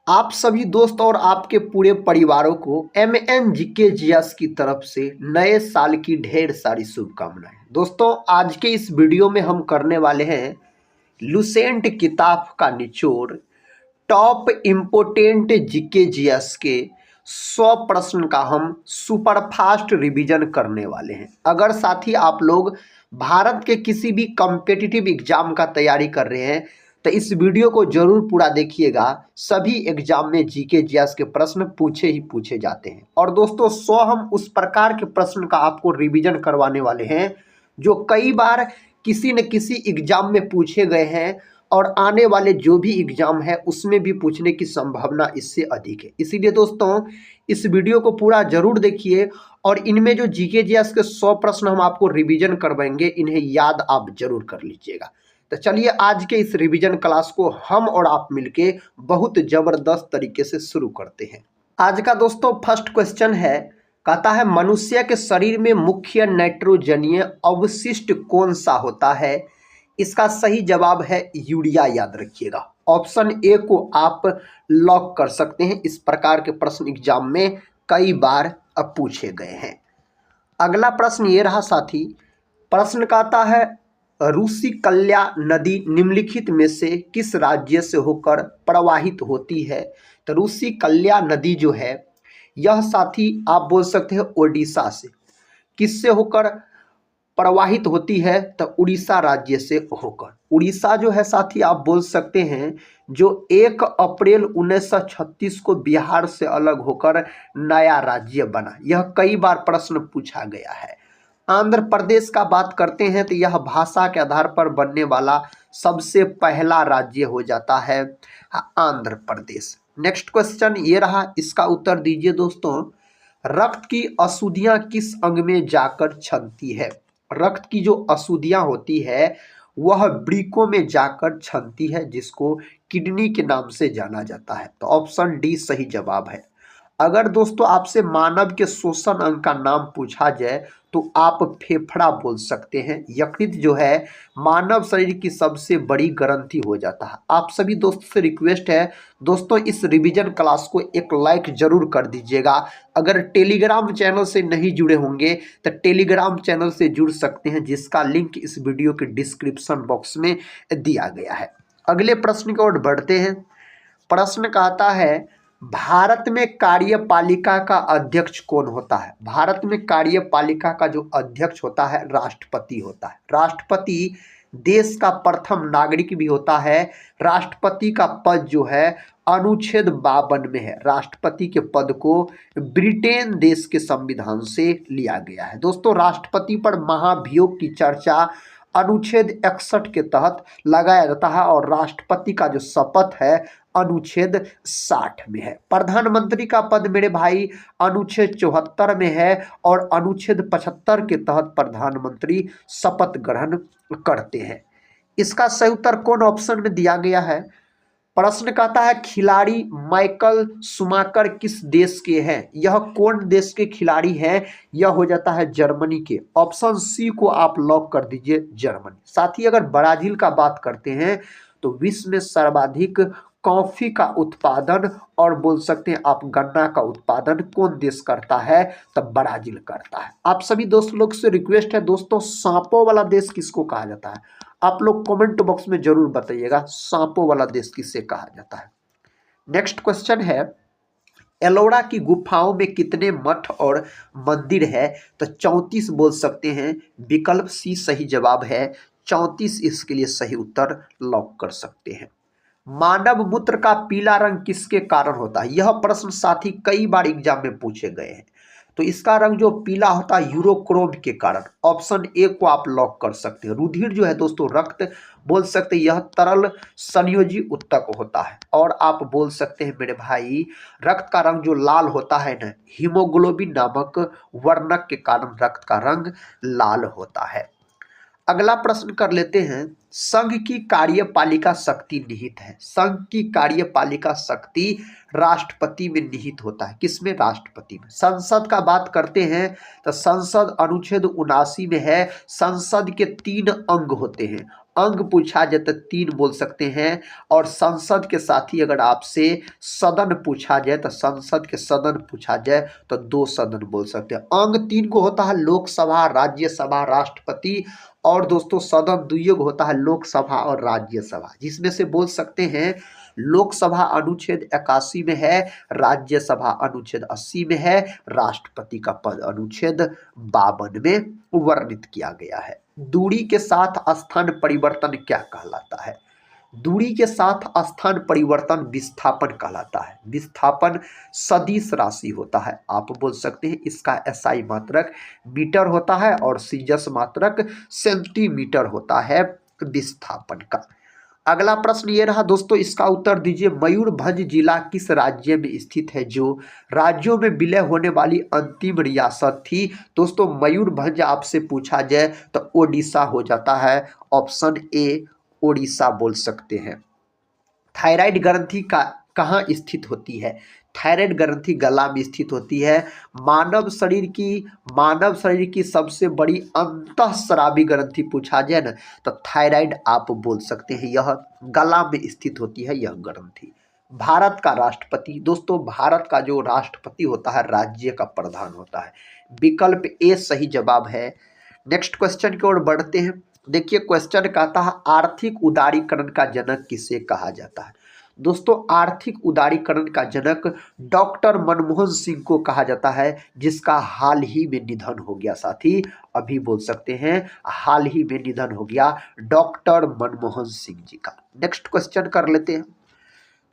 आप सभी दोस्त और आपके पूरे परिवारों को MNGKGS की तरफ से नए साल की ढेर सारी शुभकामनाएं। दोस्तों, आज के इस वीडियो में हम करने वाले हैं लुसेंट किताब का निचोड़ टॉप इम्पोर्टेंट GKGS के 100 प्रश्न का हम सुपर फास्ट रिवीजन करने वाले हैं। अगर साथी आप लोग भारत के किसी भी कॉम्पिटिटिव एग्जाम का तैयारी कर रहे हैं तो इस वीडियो को जरूर पूरा देखिएगा। सभी एग्जाम में GKGS के प्रश्न पूछे ही पूछे जाते हैं। और दोस्तों, 100 हम उस प्रकार के प्रश्न का आपको रिवीजन करवाने वाले हैं जो कई बार किसी न किसी एग्जाम में पूछे गए हैं और आने वाले जो भी एग्जाम है उसमें भी पूछने की संभावना इससे अधिक है। इसीलिए दोस्तों, इस वीडियो को पूरा जरूर देखिए और इनमें जो GKGS के 100 प्रश्न हम आपको रिवीजन करवाएंगे इन्हें याद आप जरूर कर लीजिएगा। तो चलिए आज के इस रिवीजन क्लास को हम और आप मिलके बहुत जबरदस्त तरीके से शुरू करते हैं। आज का दोस्तों फर्स्ट क्वेश्चन है, कहता है मनुष्य के शरीर में मुख्य नाइट्रोजनीय अवशिष्ट कौन सा होता है? इसका सही जवाब है यूरिया। याद रखिएगा, ऑप्शन ए को आप लॉक कर सकते हैं। इस प्रकार के प्रश्न एग्जाम में कई बार अब पूछे गए हैं। अगला प्रश्न ये रहा साथी, प्रश्न कहता है रूसी कल्या नदी निम्नलिखित में से किस राज्य से होकर प्रवाहित होती है? तो रूसी कल्या नदी जो है यह साथी आप बोल सकते हैं ओडिशा से। किससे होकर प्रवाहित होती है? तो उड़ीसा राज्य से होकर। उड़ीसा जो है साथी आप बोल सकते हैं जो 1 अप्रैल 1936 को बिहार से अलग होकर नया राज्य बना। यह कई बार प्रश्न पूछा गया है। आंध्र प्रदेश का बात करते हैं तो यह भाषा के आधार पर बनने वाला सबसे पहला राज्य हो जाता है आंध्र प्रदेश। नेक्स्ट क्वेश्चन ये रहा, इसका उत्तर दीजिए दोस्तों। रक्त की अशुद्धियां किस अंग में जाकर छनती है? रक्त की जो अशुद्धियां होती है वह वृक्कों में जाकर छनती है, जिसको किडनी के नाम से जाना जाता है। तो ऑप्शन डी सही जवाब है। अगर दोस्तों आपसे मानव के शोषण अंग का नाम पूछा जाए तो आप फेफड़ा बोल सकते हैं। यकृत जो है मानव शरीर की सबसे बड़ी ग्रंथि हो जाता है। आप सभी दोस्तों से रिक्वेस्ट है दोस्तों, इस रिवीजन क्लास को एक लाइक जरूर कर दीजिएगा। अगर टेलीग्राम चैनल से नहीं जुड़े होंगे तो टेलीग्राम चैनल से जुड़ सकते हैं, जिसका लिंक इस वीडियो के डिस्क्रिप्शन बॉक्स में दिया गया है। अगले प्रश्न की ओर बढ़ते हैं। प्रश्न कहता है भारत में कार्यपालिका का अध्यक्ष कौन होता है? भारत में कार्यपालिका का जो अध्यक्ष होता है राष्ट्रपति होता है। राष्ट्रपति देश का प्रथम नागरिक भी होता है। राष्ट्रपति का पद जो है अनुच्छेद 52 में है। राष्ट्रपति के पद को ब्रिटेन देश के संविधान से लिया गया है। दोस्तों, राष्ट्रपति पर महाभियोग की चर्चा अनुच्छेद 61 के तहत लगाया जाता है और राष्ट्रपति का जो शपथ है अनुच्छेद 60 में है। प्रधानमंत्री का पद मेरे भाई अनुच्छेद 74 में है और अनुच्छेद 75 के तहत प्रधानमंत्री शपथ ग्रहण करते हैं। इसका सही उत्तर कौन ऑप्शन में दिया गया है? प्रश्न कहता है खिलाड़ी माइकल शुमाकर किस देश के हैं? यह कौन देश के खिलाड़ी हैं? यह हो जाता है जर्मनी के। ऑप्शन सी को आप लॉक कर दीजिए, जर्मनी। साथ ही अगर ब्राजील का बात करते हैं तो विश्व में सर्वाधिक कॉफी का उत्पादन और बोल सकते हैं आप गन्ना का उत्पादन कौन देश करता है? तब ब्राजील करता है। आप सभी दोस्त लोग से रिक्वेस्ट है दोस्तों, सांपों वाला देश किसको कहा जाता है? आप लोग कमेंट बॉक्स में जरूर बताइएगा सांपों वाला देश किसे कहा जाता है। नेक्स्ट क्वेश्चन है, एलोरा की गुफाओं में कितने मठ और मंदिर है? तो 34 बोल सकते हैं। विकल्प सी सही जवाब है, 34 इसके लिए सही उत्तर लॉक कर सकते हैं। मानव मूत्र का पीला रंग किसके कारण होता है? यह प्रश्न साथी कई बार एग्जाम में पूछे गए हैं। तो इसका रंग जो पीला होता है यूरोक्रोम के कारण। ऑप्शन ए को आप लॉक कर सकते हैं। रुधिर जो है दोस्तों रक्त बोल सकते हैं यह तरल संयोजी उत्तक होता है। और आप बोल सकते हैं मेरे भाई रक्त का रंग जो लाल होता है ना, हीमोग्लोबिन नामक वर्णक के कारण रक्त का रंग लाल होता है। अगला प्रश्न कर लेते हैं, संघ की कार्यपालिका शक्ति निहित है। संघ की कार्यपालिका शक्ति राष्ट्रपति में निहित होता है। किसमें? राष्ट्रपति में। संसद का बात करते हैं तो संसद अनुच्छेद 79 में है, संसद के 3 अंग होते हैं। अंग पूछा जाए तो 3 बोल सकते हैं, और संसद के साथ ही अगर आपसे सदन पूछा जाए तो संसद के सदन पूछा जाए तो 2 सदन बोल सकते हैं। अंग 3 को होता है लोकसभा, राज्यसभा, राष्ट्रपति, और दोस्तों सदन दुइयों को होता है लोकसभा और राज्यसभा, जिसमें से बोल सकते हैं लोकसभा अनुच्छेद 81 में है, राज्यसभा अनुच्छेद 80 में है, राष्ट्रपति का पद अनुच्छेद 52 में वर्णित किया गया है। दूरी के साथ स्थान परिवर्तन क्या कहलाता है? दूरी के साथ स्थान परिवर्तन विस्थापन कहलाता है। विस्थापन सदिश राशि होता है। आप बोल सकते हैं इसका एसआई मात्रक मीटर होता है और सीजस मात्रक सेंटीमीटर होता है विस्थापन का। अगला प्रश्न ये रहा दोस्तों, इसका उत्तर दीजिए। मयूरभंज जिला किस राज्य में स्थित है जो राज्यों में विलय होने वाली अंतिम रियासत थी? दोस्तों मयूरभंज आपसे पूछा जाए तो ओडिशा हो जाता है। ऑप्शन ए ओडिशा बोल सकते हैं। थायराइड ग्रंथि का कहाँ स्थित होती है? थायराइड ग्रंथि गला में स्थित होती है। मानव शरीर की सबसे बड़ी अंतःस्रावी ग्रंथि पूछा जाए ना तो थायराइड आप बोल सकते हैं, यह गला में स्थित होती है यह ग्रंथि। भारत का राष्ट्रपति, दोस्तों भारत का जो राष्ट्रपति होता है राज्य का प्रधान होता है। विकल्प ए सही जवाब है। नेक्स्ट क्वेश्चन की ओर बढ़ते हैं। देखिए क्वेश्चन कहता है आर्थिक उदारीकरण का जनक किसे कहा जाता है? दोस्तों आर्थिक उदारीकरण का जनक डॉक्टर मनमोहन सिंह को कहा जाता है, जिसका हाल ही में निधन हो गया। साथी अभी बोल सकते हैं हाल ही में निधन हो गया डॉक्टर मनमोहन सिंह जी का। नेक्स्ट क्वेश्चन कर लेते हैं।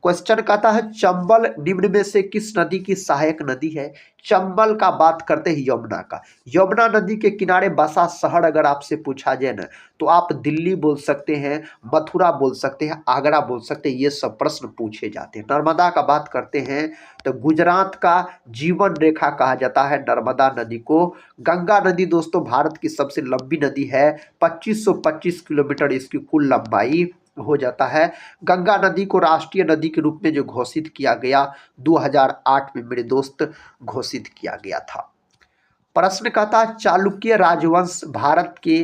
क्वेश्चन कहता है चंबल निम्न में से किस नदी की सहायक नदी है? चंबल का बात करते हैं यमुना का। यमुना नदी के किनारे बसा शहर अगर आपसे पूछा जाए ना तो आप दिल्ली बोल सकते हैं, मथुरा बोल सकते हैं, आगरा बोल सकते हैं, ये सब प्रश्न पूछे जाते हैं। नर्मदा का बात करते हैं तो गुजरात का जीवन रेखा कहा जाता है नर्मदा नदी को। गंगा नदी दोस्तों भारत की सबसे लंबी नदी है, 2525 किलोमीटर इसकी कुल लंबाई हो जाता है। गंगा नदी को राष्ट्रीय नदी के रूप में जो घोषित किया गया 2008 में मेरे दोस्त घोषित किया गया था। प्रश्न कहता चालुक्य राजवंश भारत के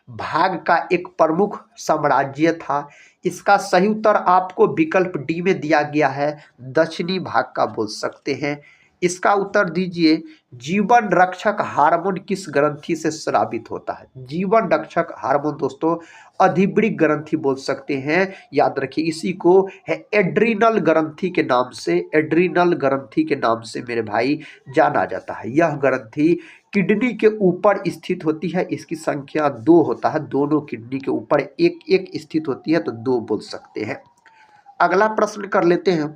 भाग का एक प्रमुख साम्राज्य था। इसका सही उत्तर आपको विकल्प डी में दिया गया है, दक्षिणी भाग का बोल सकते हैं। इसका उत्तर दीजिए जीवन रक्षक हार्मोन किस ग्रंथि से स्रावित होता है? जीवन रक्षक हार्मोन दोस्तों अधिवृक्क ग्रंथि बोल सकते हैं, याद रखिए इसी को है एड्रीनल ग्रंथि के नाम से, एड्रीनल ग्रंथि के नाम से मेरे भाई जाना जाता है। यह ग्रंथि किडनी के ऊपर स्थित होती है, इसकी संख्या 2 होता है, दोनों किडनी के ऊपर एक एक स्थित होती है तो 2 बोल सकते हैं। अगला प्रश्न कर लेते हैं।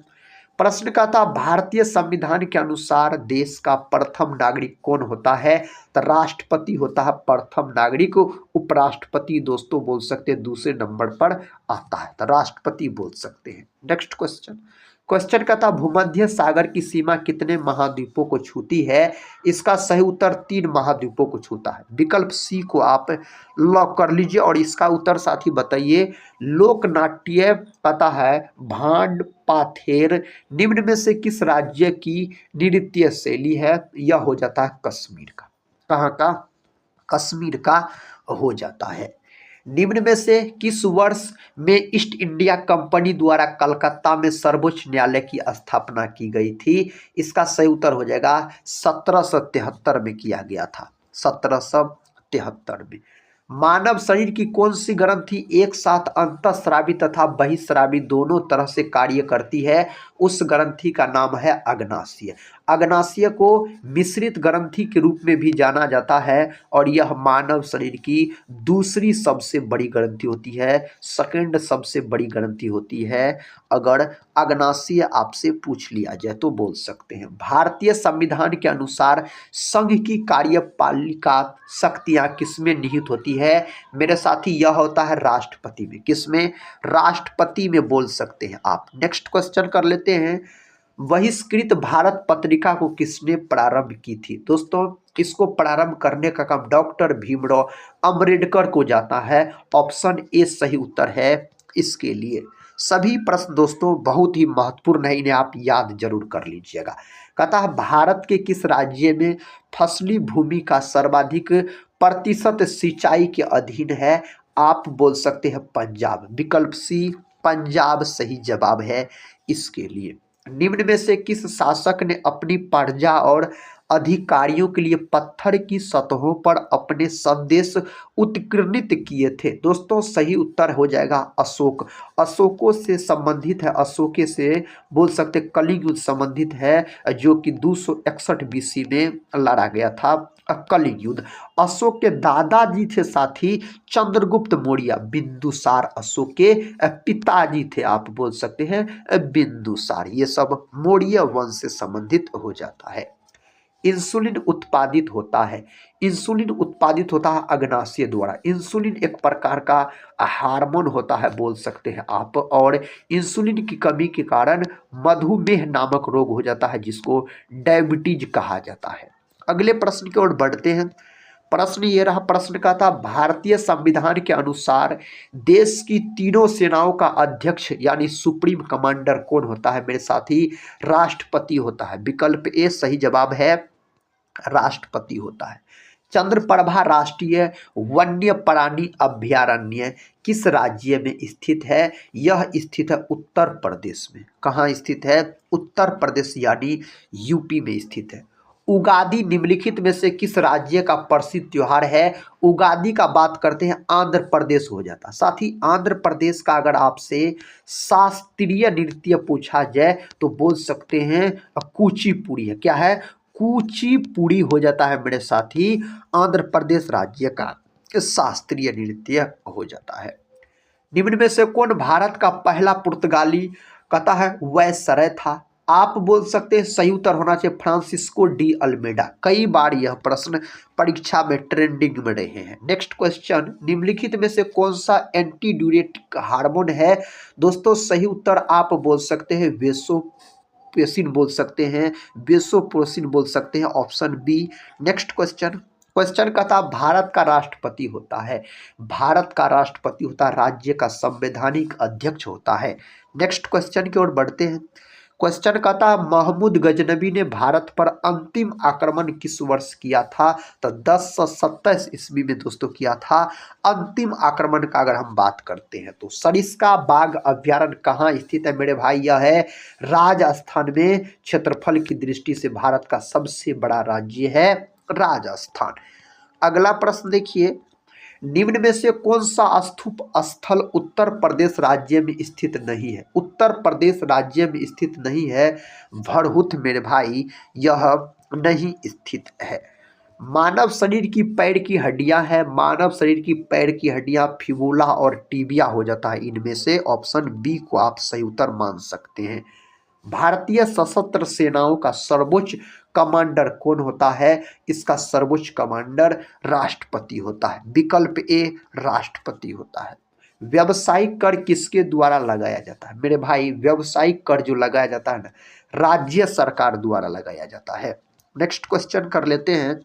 प्रश्न का था भारतीय संविधान के अनुसार देश का प्रथम नागरिक कौन होता है? तो राष्ट्रपति होता है प्रथम नागरिक। उपराष्ट्रपति दोस्तों बोल सकते हैं दूसरे नंबर पर आता है, तो राष्ट्रपति बोल सकते हैं। नेक्स्ट क्वेश्चन का था भूमध्य सागर की सीमा कितने महाद्वीपों को छूती है? इसका सही उत्तर 3 महाद्वीपों को छूता है। विकल्प सी को आप लॉक कर लीजिए और इसका उत्तर साथ ही बताइए। लोकनाट्य पता है भांड पाथेर निम्न में से किस राज्य की नृत्य शैली है? यह हो जाता है कश्मीर का। कहाँ का? कश्मीर का हो जाता है। निम्न में से किस वर्ष में ईस्ट इंडिया कंपनी द्वारा कलकत्ता में सर्वोच्च न्यायालय की स्थापना की गई थी? इसका सही उत्तर हो जाएगा 1773 में किया गया था, 1773 में। मानव शरीर की कौन सी ग्रंथि एक साथ अंतःस्रावी तथा बहिःस्रावी दोनों तरह से कार्य करती है? उस ग्रंथि का नाम है अग्नाशय। अग्नाशय को मिश्रित ग्रंथि के रूप में भी जाना जाता है और यह मानव शरीर की दूसरी सबसे बड़ी ग्रंथि होती है, सेकंड सबसे बड़ी ग्रंथि होती है। अगर अग्नाशय आपसे पूछ लिया जाए तो बोल सकते हैं। भारतीय संविधान के अनुसार संघ की कार्यपालिका शक्तियां किसमें निहित होती है? मेरे साथी यह होता है राष्ट्रपति में। किसमें? राष्ट्रपति में बोल सकते हैं आप। नेक्स्ट क्वेश्चन कर लेते हैं। बहिष्कृत भारत पत्रिका को किसने प्रारंभ की थी? दोस्तों इसको प्रारंभ करने का काम डॉक्टर भीमराव अंबेडकर को जाता है। ऑप्शन ए सही उत्तर है इसके लिए। सभी प्रश्न दोस्तों बहुत ही महत्वपूर्ण है, इन्हें आप याद जरूर कर लीजिएगा। कहता है भारत के किस राज्य में फसली भूमि का सर्वाधिक प्रतिशत सिंचाई के अधीन है? आप बोल सकते हैं पंजाब। विकल्प सी पंजाब सही जवाब है इसके लिए। निम्न में से किस शासक ने अपनी प्रजा और अधिकारियों के लिए पत्थर की सतहों पर अपने संदेश उत्कीर्णित किए थे? दोस्तों सही उत्तर हो जाएगा अशोक। अशोकों से संबंधित है, अशोके से बोल सकते कलिंग युद्ध संबंधित है, जो कि 261 बीसी में लड़ा गया था कलिंग युद्ध। अशोक के दादाजी थे साथी चंद्रगुप्त मौर्य, बिंदुसार अशोक के पिताजी थे, आप बोल सकते हैं बिंदुसार। ये सब मौर्य वंश से संबंधित हो जाता है। इंसुलिन उत्पादित होता है, इंसुलिन उत्पादित होता है अग्नाशय द्वारा। इंसुलिन एक प्रकार का हार्मोन होता है बोल सकते हैं आप, और इंसुलिन की कमी के कारण मधुमेह नामक रोग हो जाता है जिसको डायबिटीज कहा जाता है। अगले प्रश्न की ओर बढ़ते हैं। प्रश्न ये रहा, प्रश्न का था भारतीय संविधान के अनुसार देश की तीनों सेनाओं का अध्यक्ष यानी सुप्रीम कमांडर कौन होता है मेरे साथी? राष्ट्रपति होता है। विकल्प ए सही जवाब है, राष्ट्रपति होता है। चंद्रप्रभा राष्ट्रीय वन्य प्राणी अभयारण्य किस राज्य में स्थित है? यह स्थित है उत्तर प्रदेश में। कहाँ स्थित है? उत्तर प्रदेश यानी यूपी में स्थित है। उगादि निम्नलिखित में से किस राज्य का प्रसिद्ध त्योहार है? उगादि का बात करते हैं आंध्र प्रदेश हो जाता। साथ ही आंध्र प्रदेश का अगर आपसे शास्त्रीय नृत्य पूछा जाए तो बोल सकते हैं कुचिपुड़ी है। क्या है? कुचिपुड़ी हो जाता है मेरे साथी, आंध्र प्रदेश राज्य का शास्त्रीय नृत्य हो जाता है। निम्न में से कौन भारत का पहला पुर्तगाली कहता है वायसराय था? आप बोल सकते हैं सही उत्तर होना चाहिए फ्रांसिस्को डी अल्मेडा। कई बार यह प्रश्न परीक्षा में ट्रेंडिंग में रहे हैं। नेक्स्ट क्वेश्चन, निम्नलिखित में से कौन सा एंटी ड्यूरेटिक हार्मोन है? दोस्तों सही उत्तर आप बोल सकते हैं वेसोप्रेसिन बोल सकते हैं, वेसोप्रेसिन बोल सकते हैं, option B. Next question, question का था भारत का राष्ट्रपति होता है, भारत का राष्ट्रपति होता है, राज्य का संवैधानिक अध्यक्ष होता है। नेक्स्ट क्वेश्चन की ओर बढ़ते हैं। क्वेश्चन का था महमूद गजनबी ने भारत पर अंतिम आक्रमण किस वर्ष किया था? तो 1027 ईस्वी में दोस्तों किया था अंतिम आक्रमण का। अगर हम बात करते हैं तो सरिस्का बाघ अभ्यारण्य कहाँ स्थित है मेरे भाई? यह है राजस्थान में। क्षेत्रफल की दृष्टि से भारत का सबसे बड़ा राज्य है राजस्थान। अगला प्रश्न देखिए, निम्न में से कौन सा स्तूप स्थल उत्तर प्रदेश राज्य में स्थित नहीं है? उत्तर प्रदेश राज्य में स्थित नहीं है भरहुत मेरे भाई, यह नहीं स्थित है। मानव शरीर की पैर की हड्डियां हैं, मानव शरीर की पैर की हड्डियां फिबुला और टिबिया हो जाता है इनमें से। ऑप्शन बी को आप सही उत्तर मान सकते हैं। भारतीय सशस्त्र सेनाओं का सर्वोच्च कमांडर कौन होता है? इसका सर्वोच्च कमांडर राष्ट्रपति होता है। विकल्प ए राष्ट्रपति होता है। व्यावसायिक कर किसके द्वारा लगाया जाता है मेरे भाई? व्यावसायिक कर जो लगाया जाता है ना, राज्य सरकार द्वारा लगाया जाता है। नेक्स्ट क्वेश्चन कर लेते हैं।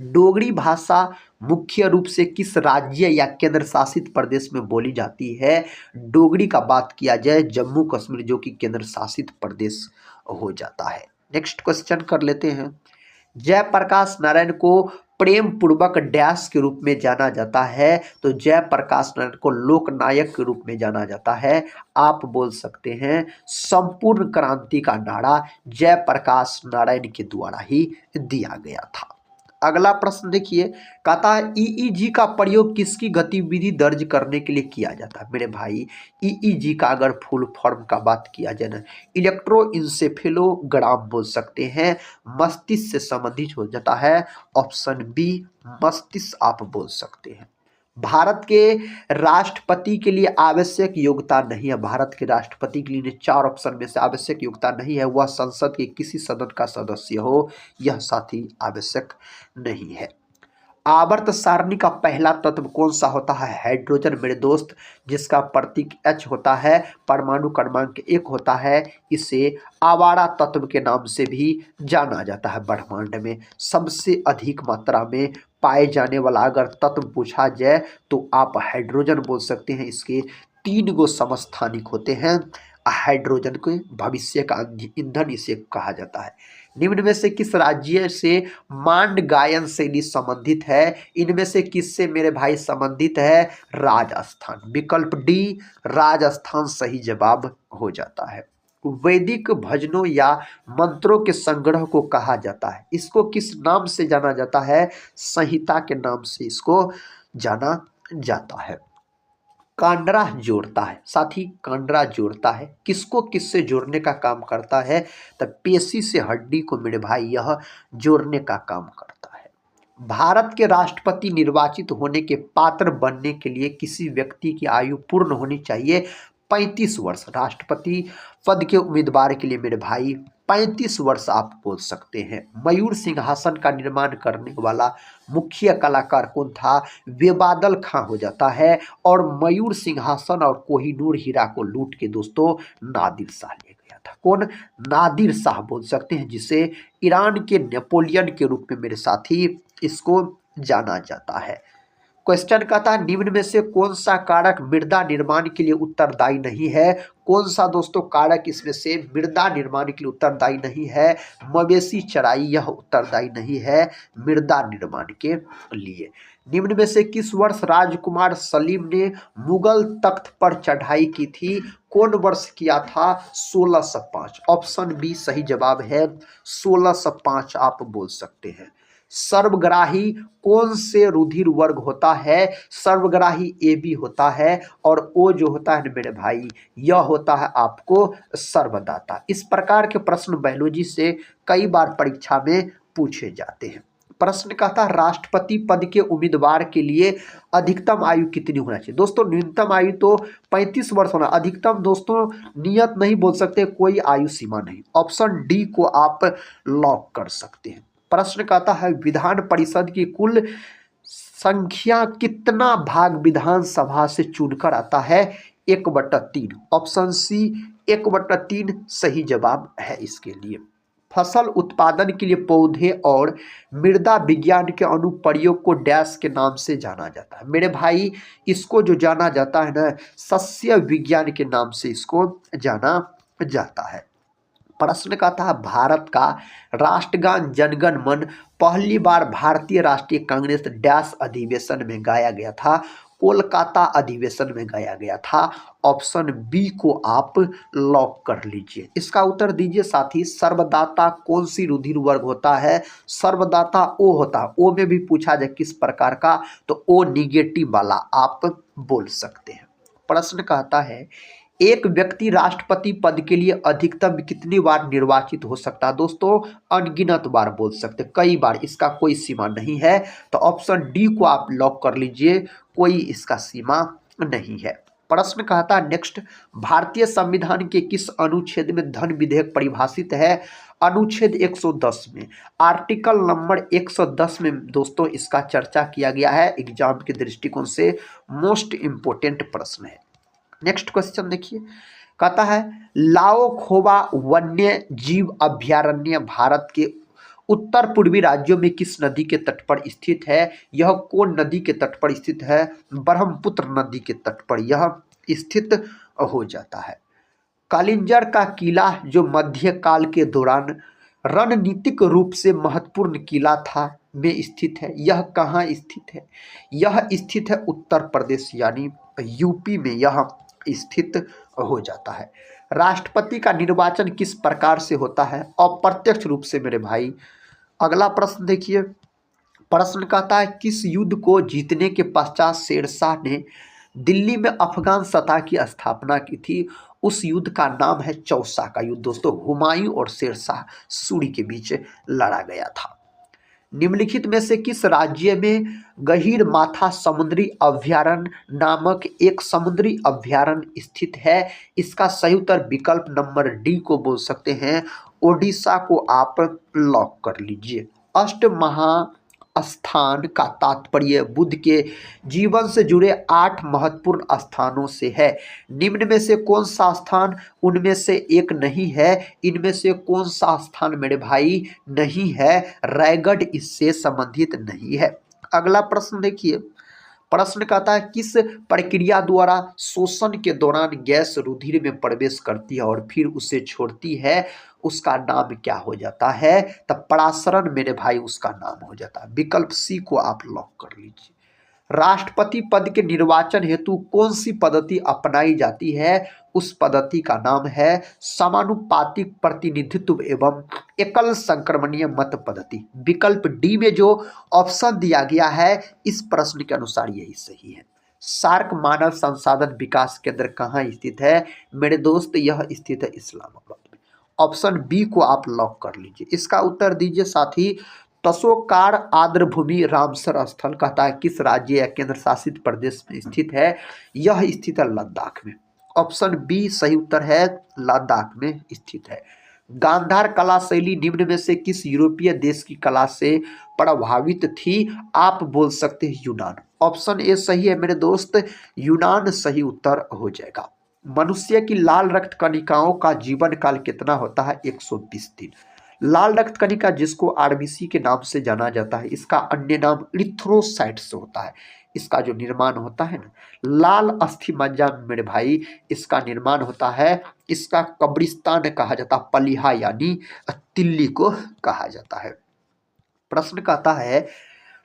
डोगरी भाषा मुख्य रूप से किस राज्य या केंद्र शासित प्रदेश में बोली जाती है? डोगरी का बात किया जाए जम्मू कश्मीर जो कि केंद्र शासित प्रदेश हो जाता है। नेक्स्ट क्वेश्चन कर लेते हैं। जयप्रकाश नारायण को प्रेम पूर्वक डैश के रूप में जाना जाता है? तो जयप्रकाश नारायण को लोकनायक के रूप में जाना जाता है। आप बोल सकते हैं संपूर्ण क्रांति का नारा जयप्रकाश नारायण के द्वारा ही दिया गया था। अगला प्रश्न देखिए, कहता है ईईजी का प्रयोग किसकी गतिविधि दर्ज करने के लिए किया जाता है मेरे भाई? ईईजी का अगर फुल फॉर्म का बात किया जाए ना, इलेक्ट्रोइंसेफेलोग्राम बोल सकते हैं, मस्तिष्क से संबंधित हो जाता है। ऑप्शन बी मस्तिष्क आप बोल सकते हैं। भारत के राष्ट्रपति के लिए आवश्यक योग्यता नहीं है। भारत के राष्ट्रपति के लिए 4 ऑप्शन में से आवश्यक योग्यता नहीं है। वह संसद के किसी सदन का सदस्य हो, यह साथी आवश्यक नहीं है। आवर्त सारणी का पहला तत्व कौन सा होता है? हाइड्रोजन मेरे दोस्त, जिसका प्रतीक H होता है, परमाणु क्रमांक 1 होता है। इसे आवारा तत्व के नाम से भी जाना जाता है। ब्रह्मांड में सबसे अधिक मात्रा में पाए जाने वाला अगर तत्व पूछा जाए तो आप हाइड्रोजन बोल सकते हैं। इसके 3 गो समस्थानिक होते हैं। हाइड्रोजन के भविष्य का ईंधन इसे कहा जाता है। निम्न में से किस राज्य से मांड गायन शैली संबंधित है? इनमें से किससे मेरे भाई संबंधित है? राजस्थान। विकल्प डी राजस्थान सही जवाब हो जाता है। वैदिक भजनों या मंत्रों के संग्रह को कहा जाता है, इसको किस नाम से जाना जाता है? संहिता के नाम से इसको जाना जाता है। कांडरा जोड़ता है, साथी कांडरा जोड़ता है, किसको किससे जोड़ने का काम करता है? तब पेशी से हड्डी को मेरे भाई यह जोड़ने का काम करता है। भारत के राष्ट्रपति निर्वाचित होने के पात्र बनने के लिए किसी व्यक्ति की आयु पूर्ण होनी चाहिए 35 वर्ष। राष्ट्रपति पद के उम्मीदवार के लिए मेरे भाई 35 वर्ष आप बोल सकते हैं। मयूर सिंहासन का निर्माण करने वाला मुख्य कलाकार कौन था? बेबादल खां हो जाता है। और मयूर सिंहासन और कोहिनूर हीरा को लूट के दोस्तों नादिर शाह ले गया था। कौन? नादिर शाह बोल सकते हैं, जिसे ईरान के नेपोलियन के रूप में मेरे साथी इसको जाना जाता है। क्वेश्चन कहता है निम्न में से कौन सा कारक मृदा निर्माण के लिए उत्तरदायी नहीं है? कौन सा दोस्तों कारक इसमें से मृदा निर्माण के लिए उत्तरदायी नहीं है? मवेशी चराई यह उत्तरदायी नहीं है मृदा निर्माण के लिए। निम्न में से किस वर्ष राजकुमार सलीम ने मुगल तख्त पर चढ़ाई की थी? कौन वर्ष किया था? 1605। ऑप्शन बी सही जवाब है, 1605 आप बोल सकते हैं। सर्वग्राही कौन से रुधिर वर्ग होता है? सर्वग्राही ए बी होता है। और ओ जो होता है मेरे भाई यह होता है आपको सर्वदाता। इस प्रकार के प्रश्न बायोलॉजी से कई बार परीक्षा में पूछे जाते हैं। प्रश्न कहता है राष्ट्रपति पद के उम्मीदवार के लिए अधिकतम आयु कितनी होना चाहिए? दोस्तों न्यूनतम आयु तो 35 वर्ष होना, अधिकतम दोस्तों नियत नहीं बोल सकते, कोई आयु सीमा नहीं। ऑप्शन डी को आप लॉक कर सकते हैं। प्रश्न कहता है विधान परिषद की कुल संख्या कितना भाग विधानसभा से चुनकर आता है? 1/3। ऑप्शन सी 1/3 सही जवाब है इसके लिए। फसल उत्पादन के लिए पौधे और मृदा विज्ञान के अनुप्रयोग को डैश के नाम से जाना जाता है। मेरे भाई इसको जो जाना जाता है ना, सस्य विज्ञान के नाम से इसको जाना जाता है। प्रश्न का था भारत का राष्ट्रगान जनगण मन पहली बार भारतीय राष्ट्रीय कांग्रेस डैश अधिवेशन में गाया गया था? कोलकाता अधिवेशन में गाया गया था। ऑप्शन बी को आप लॉक कर लीजिए। इसका उत्तर दीजिए साथी। सर्वदाता कौन सी रुधिर वर्ग होता है? सर्वदाता ओ होता है। ओ में भी पूछा जाए किस प्रकार का, तो ओ निगेटिव वाला आप बोल सकते हैं। प्रश्न कहता है एक व्यक्ति राष्ट्रपति पद के लिए अधिकतम कितनी बार निर्वाचित हो सकता है? दोस्तों अनगिनत बार बोल सकते, कई बार, इसका कोई सीमा नहीं है। तो ऑप्शन डी को आप लॉक कर लीजिए, कोई इसका सीमा नहीं है। प्रश्न कहता है नेक्स्ट, भारतीय संविधान के किस अनुच्छेद में धन विधेयक परिभाषित है? अनुच्छेद 110 में। आर्टिकल नंबर 110 में दोस्तों इसका चर्चा किया गया है। एग्जाम के दृष्टिकोण से मोस्ट इंपोर्टेंट प्रश्न है। नेक्स्ट क्वेश्चन देखिए, कहता है लाओ खोबा वन्य जीव अभयारण्य भारत के उत्तर पूर्वी राज्यों में किस नदी के तट पर स्थित है? यह कौन नदी के तट पर स्थित है? ब्रह्मपुत्र नदी के तट पर यह स्थित हो जाता है। कालिंजर का किला जो मध्यकाल के दौरान रणनीतिक रूप से महत्वपूर्ण किला था में स्थित है, यह कहाँ स्थित है? यह स्थित है उत्तर प्रदेश यानी यूपी में यह स्थित हो जाता है। राष्ट्रपति का निर्वाचन किस प्रकार से होता है? अप्रत्यक्ष रूप से मेरे भाई। अगला प्रश्न देखिए, प्रश्न कहता है किस युद्ध को जीतने के पश्चात शेरशाह ने दिल्ली में अफगान सत्ता की स्थापना की थी? उस युद्ध का नाम है चौसा का युद्ध। दोस्तों हुमायूं और शेरशाह सूरी के बीच लड़ा गया था। निम्नलिखित में से किस राज्य में गहीर माथा समुद्री अभयारण्य नामक एक समुद्री अभयारण्य स्थित है? इसका सही उत्तर विकल्प नंबर डी को बोल सकते हैं, ओडिशा को आप लॉक कर लीजिए। स्थान का तात्पर्य बुद्ध के जीवन से जुड़े 8 महत्वपूर्ण स्थानों से है। निम्न में से कौन सा स्थान उनमें से एक नहीं है? इनमें से कौन सा स्थान मेरे भाई नहीं है? रायगढ़ इससे संबंधित नहीं है। अगला प्रश्न देखिए, प्रश्न कहता है किस प्रक्रिया द्वारा शोषण के दौरान गैस रुधिर में प्रवेश करती है और फिर उसे छोड़ती है, उसका नाम क्या हो जाता है? तब परासरण मेरे भाई उसका नाम हो जाता है। विकल्प सी को आप लॉक कर लीजिए। राष्ट्रपति पद के निर्वाचन हेतु कौन सी पद्धति अपनाई जाती है? उस पद्धति का नाम है समानुपातिक प्रतिनिधित्व एवं एकल संक्रमणीय मत पद्धति। विकल्प डी में जो ऑप्शन दिया गया है इस प्रश्न के अनुसार यही सही है। सार्क मानव संसाधन विकास केंद्र कहाँ स्थित है? मेरे दोस्त यह स्थित है इस्लामाबाद में। ऑप्शन बी को आप लॉक कर लीजिए। इसका उत्तर दीजिए साथी। तसोकार आर्द्रभूमि रामसर स्थल कहता है किस राज्य या केंद्र शासित प्रदेश में स्थित है? यह स्थित है लद्दाख में। ऑप्शन बी सही उत्तर है, लद्दाख में स्थित है। गांधार कला शैली निम्न में से किस यूरोपीय देश की कला से प्रभावित थी? आप बोल सकते हैं यूनान। ऑप्शन ए सही है मेरे दोस्त, यूनान सही उत्तर हो जाएगा। मनुष्य की लाल रक्त कणिकाओं का जीवन काल कितना होता है? 120 दिन। लाल रक्त कणिका जिसको आरबीसी के नाम से जाना जाता है, इसका अन्य नाम इरिथ्रोसाइट्स होता है। इसका जो निर्माण होता है ना, लाल अस्थि मज्जा मेरे भाई, इसका निर्माण होता है, इसका कब्रिस्तान कहा जाता है, पलिहा यानी तिल्ली को कहा जाता है। प्रश्न कहता है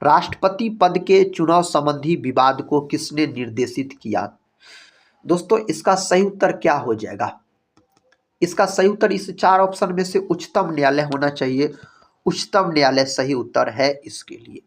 राष्ट्रपति पद के चुनाव संबंधी विवाद को किसने निर्देशित किया? दोस्तों इसका सही उत्तर क्या हो जाएगा? इसका सही उत्तर इस 4 ऑप्शन में से उच्चतम न्यायालय होना चाहिए। उच्चतम न्यायालय सही उत्तर है इसके लिए।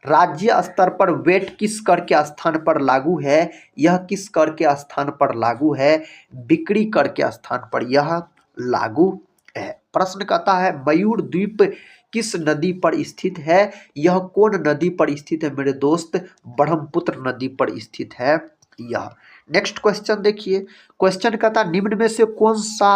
राज्य स्तर पर वेट किस कर के स्थान पर लागू है? यह किस कर के स्थान पर लागू है? बिक्री कर के स्थान पर यह लागू है। प्रश्न कहता है मयूर द्वीप किस नदी पर स्थित है? यह कौन नदी पर स्थित है मेरे दोस्त? ब्रह्मपुत्र नदी पर स्थित है यह। नेक्स्ट क्वेश्चन देखिए, क्वेश्चन कहता निम्न में से कौन सा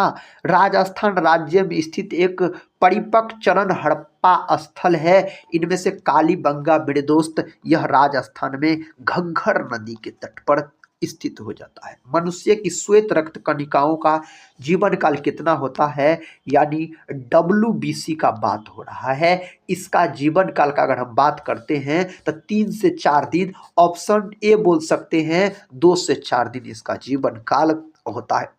राजस्थान राज्य में स्थित एक परिपक्व चरण हड़प्पा स्थल है? इनमें से कालीबंगा मेरे दोस्त यह राजस्थान में घग्गर नदी के तट पर स्थित हो जाता है। मनुष्य की श्वेत रक्त कणिकाओं का जीवन काल कितना होता है? यानी WBC का बात हो रहा है। इसका जीवन काल का अगर हम बात करते हैं तो 3 से 4 दिन। ऑप्शन ए बोल सकते हैं 2 से 4 दिन इसका जीवन काल होता है।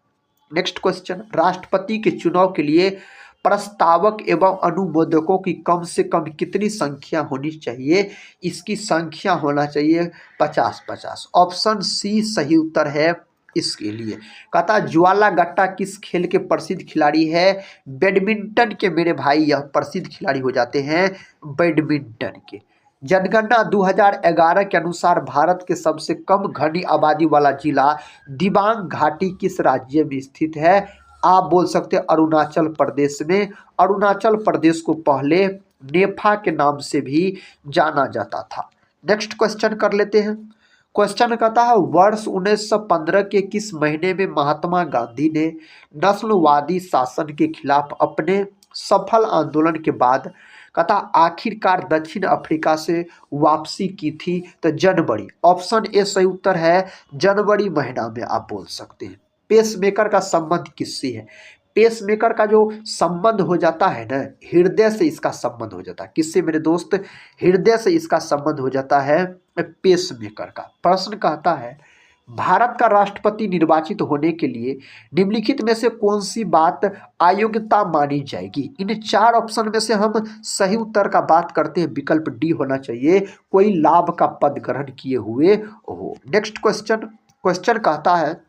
नेक्स्ट क्वेश्चन, राष्ट्रपति के चुनाव के लिए प्रस्तावक एवं अनुमोदकों की कम से कम कितनी संख्या होनी चाहिए? इसकी संख्या होना चाहिए 50-50। ऑप्शन सी सही उत्तर है इसके लिए। कहता ज्वाला गट्टा किस खेल के प्रसिद्ध खिलाड़ी है? बैडमिंटन के मेरे भाई यह प्रसिद्ध खिलाड़ी हो जाते हैं, बैडमिंटन के। जनगणना 2011 के अनुसार भारत के सबसे कम घनी आबादी वाला जिला दिबांग घाटी किस राज्य में स्थित है? आप बोल सकते हैं अरुणाचल प्रदेश में। अरुणाचल प्रदेश को पहले नेफा के नाम से भी जाना जाता था। नेक्स्ट क्वेश्चन कर लेते हैं। क्वेश्चन कहता है वर्ष 1915 के किस महीने में महात्मा गांधी ने नस्लवादी शासन के खिलाफ अपने सफल आंदोलन के बाद कहता आखिरकार दक्षिण अफ्रीका से वापसी की थी? तो जनवरी। ऑप्शन ए सही उत्तर है, जनवरी महीना में आप बोल सकते हैं। पेसमेकर का संबंध किससे है? पेसमेकर का जो संबंध हो जाता है ना, हृदय से इसका संबंध हो जाता है। किससे मेरे दोस्त? हृदय से इसका संबंध हो जाता है पेसमेकर का। प्रश्न कहता है भारत का राष्ट्रपति निर्वाचित होने के लिए निम्नलिखित में से कौन सी बात अयोग्यता मानी जाएगी? इन 4 ऑप्शन में से हम सही उत्तर का बात करते हैं, विकल्प डी होना चाहिए, कोई लाभ का पद ग्रहण किए हुए हो। नेक्स्ट क्वेश्चन, क्वेश्चन कहता है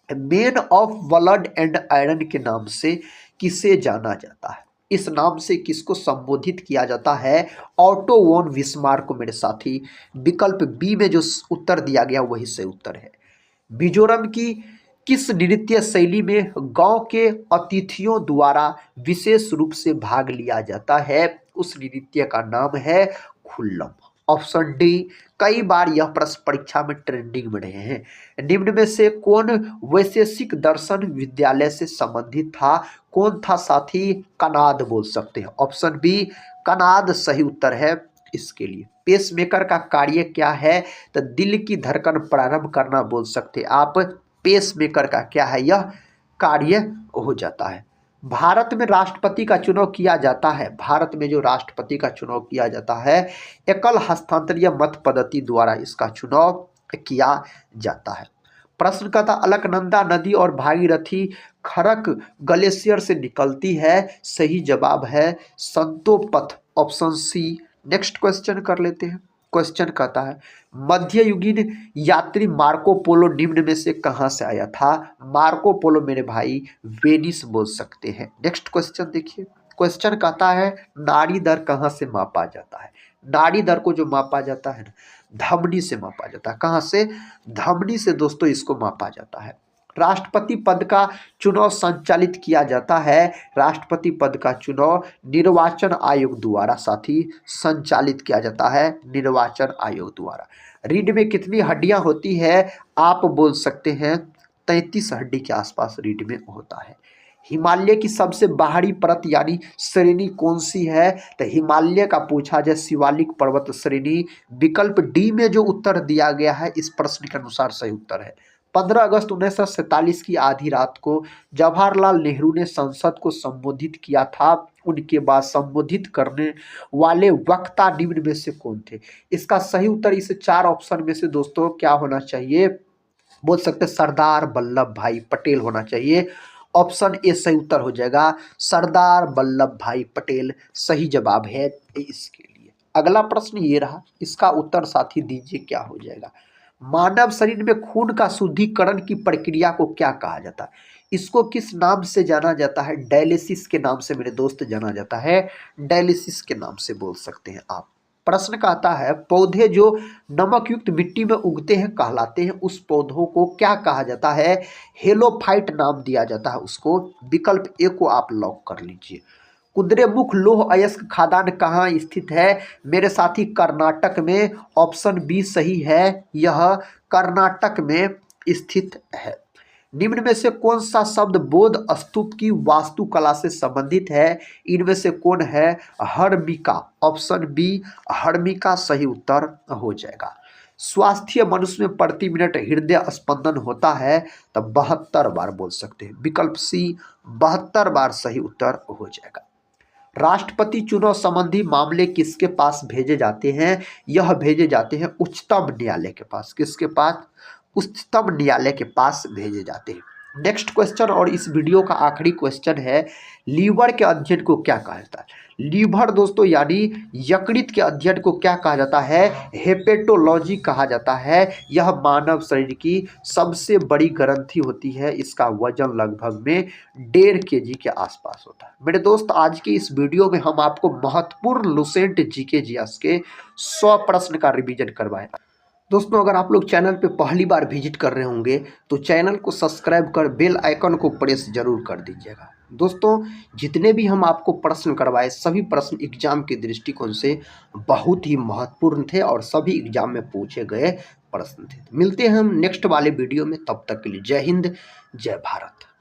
man of blood and iron के नाम से किसे जाना जाता है? इस नाम से किसको संबोधित किया जाता है? ऑटो वॉन बिस्मार्क को मेरे साथी। विकल्प बी में जो उत्तर दिया गया वही सही उत्तर है। मिजोरम की किस नृत्य शैली में गांव के अतिथियों द्वारा विशेष रूप से भाग लिया जाता है? उस नृत्य का नाम है खुल्लम। Option D. कई बार यह प्रश्न परीक्षा में ट्रेंडिंग में रहे हैं। निम्न में से कौन वैशेषिक दर्शन विद्यालय से संबंधित था? कौन था साथी? कनाद बोल सकते हैं। ऑप्शन बी कनाद सही उत्तर है इसके लिए पेसमेकर का कार्य क्या है, तो दिल की धड़कन प्रारंभ करना बोल सकते हैं आप। पेसमेकर का क्या है, यह कार्य हो जाता है। भारत में राष्ट्रपति का चुनाव किया जाता है, भारत में जो राष्ट्रपति का चुनाव किया जाता है एकल हस्तांतरीय मत पद्धति द्वारा इसका चुनाव किया जाता है। प्रश्न का था अलकनंदा नदी और भागीरथी खरक ग्लेशियर से निकलती है, सही जवाब है संतोपथ, ऑप्शन सी। नेक्स्ट क्वेश्चन कर लेते हैं। क्वेश्चन कहता है मध्ययुगीन यात्री मार्को पोलो निम्न में से कहां से आया था। मार्को पोलो मेरे भाई वेनिस बोल सकते हैं। नेक्स्ट क्वेश्चन देखिए। क्वेश्चन कहता है नाड़ी दर कहां से मापा जाता है। नाड़ी दर को जो मापा जाता है ना, धमनी से मापा जाता है। कहां से, धमनी से दोस्तों इसको मापा जाता है। राष्ट्रपति पद का चुनाव संचालित किया जाता है, राष्ट्रपति पद का चुनाव निर्वाचन आयोग द्वारा साथी संचालित किया जाता है, निर्वाचन आयोग द्वारा। रीढ़ में कितनी हड्डियां होती है, आप बोल सकते हैं 33 हड्डी के आसपास रीढ़ में होता है। हिमालय की सबसे बाहरी परत यानी श्रेणी कौन सी है, तो हिमालय का पूछा जाए शिवालिक पर्वत श्रेणी। विकल्प डी में जो उत्तर दिया गया है इस प्रश्न के अनुसार सही उत्तर है। 15 अगस्त 1947 की आधी रात को जवाहरलाल नेहरू ने संसद को संबोधित किया था, उनके बाद संबोधित करने वाले वक्ता निम्न में से कौन थे। इसका सही उत्तर इस 4 ऑप्शन में से दोस्तों क्या होना चाहिए, बोल सकते सरदार वल्लभ भाई पटेल होना चाहिए। ऑप्शन ए सही उत्तर हो जाएगा, सरदार वल्लभ भाई पटेल सही जवाब है इसके लिए। अगला प्रश्न ये रहा, इसका उत्तर साथी दीजिए क्या हो जाएगा। मानव शरीर में खून का शुद्धिकरण की प्रक्रिया को क्या कहा जाता है, इसको किस नाम से जाना जाता है, डायलिसिस के नाम से मेरे दोस्त जाना जाता है, डायलिसिस के नाम से बोल सकते हैं आप। प्रश्न कहता है पौधे जो नमक युक्त मिट्टी में उगते हैं कहलाते हैं, उस पौधों को क्या कहा जाता है, हेलोफाइट नाम दिया जाता है उसको। विकल्प ए को आप लॉक कर लीजिए। कुद्रेमुख लौह अयस्क खदान कहाँ स्थित है, मेरे साथी कर्नाटक में। ऑप्शन बी सही है, यह कर्नाटक में स्थित है। निम्न में से कौन सा शब्द बौद्ध स्तूप की वास्तुकला से संबंधित है, इनमें से कौन है, हर्मिका। ऑप्शन बी हर्मिका सही उत्तर हो जाएगा। स्वास्थ्य मनुष्य में प्रति मिनट हृदय स्पंदन होता है, तब 72 बार बोल सकते हैं। विकल्प सी 72 बार सही उत्तर हो जाएगा। राष्ट्रपति चुनाव संबंधी मामले किसके पास भेजे जाते हैं, यह भेजे जाते हैं उच्चतम न्यायालय के पास। किसके पास, उच्चतम न्यायालय के पास भेजे जाते हैं। नेक्स्ट क्वेश्चन और इस वीडियो का आखिरी क्वेश्चन है लीवर के अध्ययन को क्या कहा जाता है। लीवर दोस्तों यानी यकृत के अध्ययन को क्या कहा जाता है, हेपेटोलॉजी कहा जाता है। यह मानव शरीर की सबसे बड़ी ग्रंथि होती है, इसका वजन लगभग में 1.5 kg के आसपास होता है। मेरे दोस्त आज की इस वीडियो में हम आपको महत्वपूर्ण लुसेंट जीके जीएस के 100 प्रश्न का रिवीजन करवाए। दोस्तों अगर आप लोग चैनल पे पहली बार विजिट कर रहे होंगे तो चैनल को सब्सक्राइब कर बेल आइकन को प्रेस जरूर कर दीजिएगा। दोस्तों जितने भी हम आपको प्रश्न करवाए सभी प्रश्न एग्जाम के दृष्टिकोण से बहुत ही महत्वपूर्ण थे और सभी एग्जाम में पूछे गए प्रश्न थे। मिलते हैं हम नेक्स्ट वाले वीडियो में, तब तक के लिए जय हिंद जय भारत।